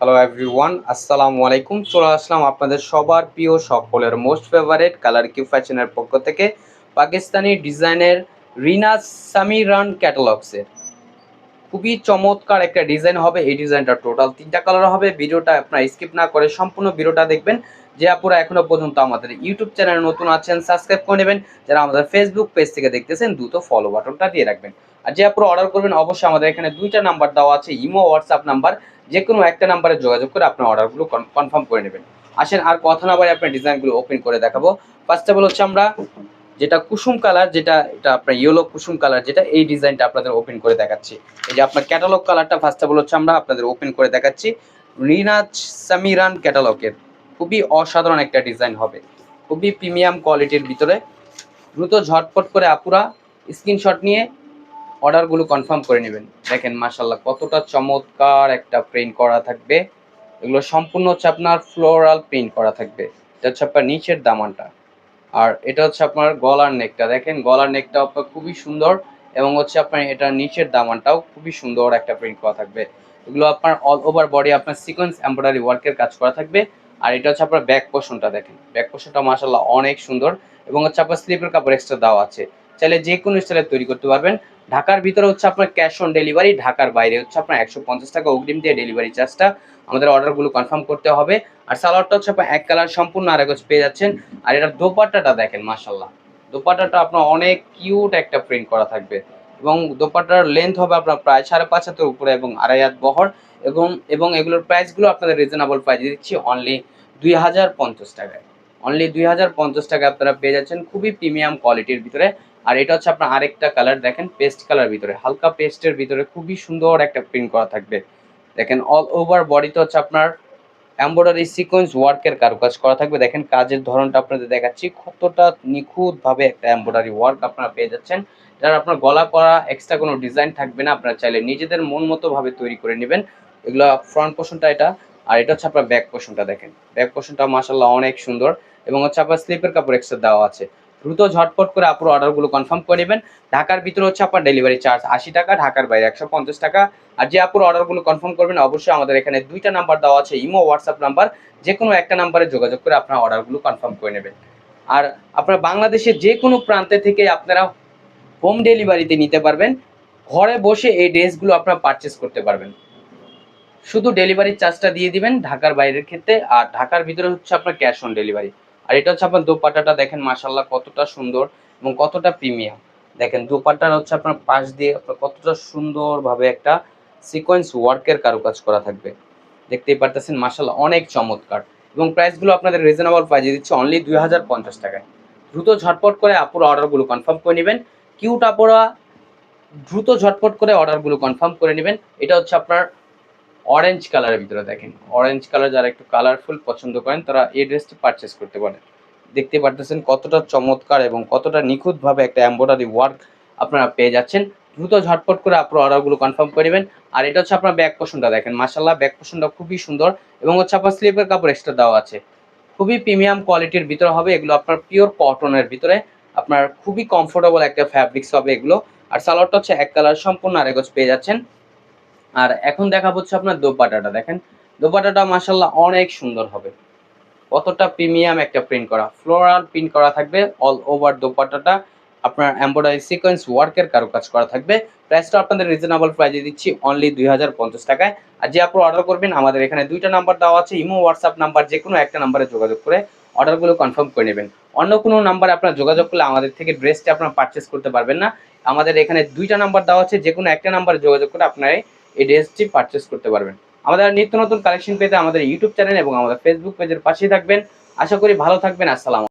Hello everyone, আসসালামু আলাইকুম। চলে আসলাম আপনাদের সবার প্রিয় সকলের মোস্ট ফেভারিট কালার কিউ ফ্যাশনের পক্ষ থেকে পাকিস্তানি ডিজাইনের রিনাজ সামিরান ক্যাটালগসের খুবই চমৎকার একটা ডিজাইন হবে। এই ডিজাইনটা টোটাল 3টা কালার হবে। ভিডিওটা আপনারা স্কিপ না করে সম্পূর্ণ ভিডিওটা দেখবেন। যে আপুরা এখনো পর্যন্ত আমাদের ইউটিউব চ্যানেলে নতুন আছেন সাবস্ক্রাইব করে নেবেন। যারা আমাদের ফেসবুক পেজ থেকে দেখতেছেন দ্রুত ফলো বাটনটা দিয়ে রাখবেন। আর যে আপুরা অর্ডার করবেন অবশ্যই আমাদের এখানে 2টা নাম্বার দেওয়া আছে, ইমো হোয়াটসঅ্যাপ নাম্বার। যে কোনো একটা নাম্বারে যোগাযোগ করে আপনার অর্ডারগুলো কনফার্ম করে নেবেন। আসেন আর কথা না বলে আপনার ডিজাইনগুলো ওপেন করে দেখাবো। ফার্স্ট অফ অল হচ্ছে আমরা যেটা কুসুম কালার, যেটা এটা আপনার ইয়েলো কুসুম কালার, যেটা এই ডিজাইনটা আপনাদের ওপেন করে দেখাচ্ছি। এই যে আপনার ক্যাটালগ কালারটা ফার্স্ট অফ অল হচ্ছে আমরা আপনাদের ওপেন করে দেখাচ্ছি। রিনাজ সামিরান ক্যাটালগের খুবই অসাধারণ একটা ডিজাইন হবে, খুবই প্রিমিয়াম কোয়ালিটির ভিতরে। দ্রুত ঝটপট করে আপুরা স্ক্রিনশট নিয়ে অর্ডারগুলো কনফার্ম করে নেবেন। দেখেন মাশাল্লাহ কতটা চমৎকার একটা প্রিন্ট করা থাকবে। এগুলো সম্পূর্ণ হচ্ছে আপনার ফ্লোরাল প্রিন্ট করা থাকবে। এটা হচ্ছে আপনার নিচের দামানটা, আর এটা হচ্ছে আপনার গলার নেকটা। দেখেন গলার নেকটা আপনার খুবই সুন্দর, এবং হচ্ছে আপনার এটা নিচের দামানটাও খুবই সুন্দর একটা প্রিন্ট করা থাকবে। এগুলো আপনার অল ওভার বডি আপনার সিকোয়েন্স এমব্রয়ডারি ওয়ার্কের কাজ করা থাকবে। আর এটা হচ্ছে আপনার ব্যাক পোর্শনটা, দেখেন ব্যাক পোর্শনটা মাশাআল্লাহ অনেক সুন্দর, এবং হচ্ছে আপনার স্লিপের কাপড় এক্সট্রা দেওয়া আছে। চাইলে যে কোনো স্টাইলে তৈরি করতে পারবেন। ঢাকার ভিতরে হচ্ছে আপনার ক্যাশ অন ডেলিভারি, ঢাকার বাইরে হচ্ছে আপনার 150 টাকা অগ্রিম দিয়ে ডেলিভারি চার্জটা আমাদের অর্ডারগুলো কনফার্ম করতে হবে। আর সালোয়ারটা হচ্ছে আপনার এক কালার সম্পূর্ণ আরেক পেয়ে যাচ্ছেন। আর এটার দোপাট্টাটা দেখেন মাশাআল্লাহ, দোপাট্টাটা আপনার অনেক কিউট একটা প্রিন্ট করা থাকবে, এবং দোপাট্টার লেন্থ হবে আপনার প্রায় 5.5 হাতের উপরে এবং 2.5 হাত বহর। এবং এগুলোর প্রাইসগুলো আপনাদের রিজনেবল প্রাইসে দিচ্ছি অনলি 2050 টাকায়। অনলি 2050 টাকায় আপনারা পেয়ে যাচ্ছেন খুবই প্রিমিয়াম কোয়ালিটির ভিতরে। আর এটা হচ্ছে আপনার আরেকটা কালার, দেখেন পেস্ট কালার ভিতরে, হালকা পেস্টের ভিতরে খুবই সুন্দর একটা প্রিন্ট করা থাকবে। দেখেন অল ওভার বডিতে হচ্ছে আপনার এমব্রয়ডারি সিকোয়েন্স ওয়ার্কের কারুকাজ করা থাকবে। দেখেন কাজের ধরনটা আপনাদের দেখাচ্ছি, কতটা নিখুঁতভাবে একটা এমব্রয়ডারি ওয়ার্ক আপনারা পেয়ে যাচ্ছেন। যারা আপনার গলা করা এক্সট্রা কোনো ডিজাইন থাকবে না, আপনারা চাইলে নিজেদের মন মতো ভাবে তৈরি করে নেবেন। এগুলো ফ্রন্ট পোর্শনটা এটা, আর এটা হচ্ছে আপনার ব্যাক পোর্শনটা। দেখেন ব্যাক পোর্শনটা মাশাআল্লাহ অনেক সুন্দর, এবং হচ্ছে আপনার স্লিপের কাপড় এক্সট্রা দেওয়া আছে। দ্রুত ঝটপট করে আপনার অর্ডারগুলো কনফার্ম করে নেবেন। ঢাকার ভিতরে হচ্ছে আপনার ডেলিভারি চার্জ 80 টাকা, ঢাকার বাইরে 150 টাকা। আর যে আপুর অর্ডারগুলো কনফার্ম করবেন অবশ্যই আমাদের এখানে 2টা নাম্বার দেওয়া আছে, ইমো হোয়াটসঅ্যাপ নাম্বার। যে কোনো একটা নাম্বারে যোগাযোগ করে আপনার অর্ডারগুলো কনফার্ম করে নেবেন। আর আপনার বাংলাদেশের যে কোনো প্রান্তে থেকে আপনারা হোম ডেলিভারিতে নিতে পারবেন। ঘরে বসে এই ড্রেসগুলো আপনারা পারচেস করতে পারবেন। শুধু ডেলিভারি চার্জটা দিয়ে দিবেন ঢাকার বাইরের ক্ষেত্রে, আর ঢাকার ভিতরে হচ্ছে আপনার ক্যাশ অন ডেলিভারি। আর এটা হচ্ছে আপনার দোপাট্টাটা, দেখেন মাশাআল্লাহ কতটা সুন্দর এবং কতটা প্রিমিয়াম। দেখেন দোপাট্টার হচ্ছে আপনার পাশ দিয়ে আপনার কতটা সুন্দরভাবে একটা সিকোয়েন্স ওয়ার্কের কারুকাজ করা থাকবে। দেখতেই পারতেছেন মাশাআল্লাহ অনেক চমৎকার, এবং প্রাইসগুলো আপনাদের রিজনেবল প্রাইসে দিচ্ছে অনলি 2050 টাকায়। দ্রুত ঝটপট করে আপুরা অর্ডারগুলো কনফার্ম করে নেবেন। কিউট আপুরা দ্রুত ঝটপট করে অর্ডারগুলো কনফার্ম করে নেবেন। এটা হচ্ছে আপনার অরেঞ্জ কালারের ভিতরে, দেখেন অরেঞ্জ কালার, যারা একটু কালারফুল পছন্দ করেন তারা এই ড্রেসটি পারচেস করতে পারেন। দেখতে পারতেছেন কতটা চমৎকার এবং কতটা নিখুঁতভাবে একটা এমব্রয়ডারি ওয়ার্ক আপনারা পেয়ে যাচ্ছেন। দ্রুত ঝটপট করে আপনার অর্ডারগুলো কনফার্ম করে নেবেন। আর এটা হচ্ছে আপনার ব্যাক পোর্শনটা, দেখেন মাশাআল্লাহ ব্যাক পোর্শনটা খুবই সুন্দর, এবং হচ্ছে আপনার স্লিপের কাপড় এক্সট্রা দেওয়া আছে। খুবই প্রিমিয়াম কোয়ালিটির ভিতরে হবে এগুলো, আপনার পিওর কটনের ভিতরে। আপনার খুবই কমফোর্টেবল একটা ফ্যাব্রিক্স হবে এগুলো। আর সালোয়ারটা হচ্ছে এক কালার সম্পূর্ণ আরেক পেয়ে যাচ্ছেন। আর এখন দেখা হচ্ছে আপনার দোপাট্টাটা, দেখেন দোপাট্টাটা মাশাআল্লাহ অনেক সুন্দর হবে। কতটা প্রিমিয়াম একটা প্রিন্ট করা, ফ্লোরাল প্রিন্ট করা থাকবে অল ওভার দোপাট্টাটা। আপনার এমব্রয়ডারি সিকোয়েন্স ওয়ার্কের কারুকাজ করা থাকবে। প্রাইসটা আপনাদের রিজনেবল প্রাইসে দিচ্ছি অনলি 2050 টাকায়। আর যে আপনি অর্ডার করবেন আমাদের এখানে 2টা নাম্বার দেওয়া আছে, ইমো হোয়াটসঅ্যাপ নাম্বার। যে কোনো একটা নাম্বারে যোগাযোগ করে অর্ডারগুলো কনফার্ম করে নেবেন। অন্য কোনো নাম্বারে আপনার যোগাযোগ করলে আমাদের থেকে ড্রেসটা আপনার পারচেস করতে পারবেন না। আমাদের এখানে 2টা নাম্বার দেওয়া আছে, যে কোনো একটা নাম্বারে যোগাযোগ করে আপনারা এই ড্রেসটি পারচেস করতে পারবেন। আমাদের নিত্য নতুন কালেকশন পেতে আমাদের ইউটিউব চ্যানেল এবং আমাদের ফেসবুক পেজের পাশেই থাকবেন। আশা করি ভালো থাকবেন। আসসালাম।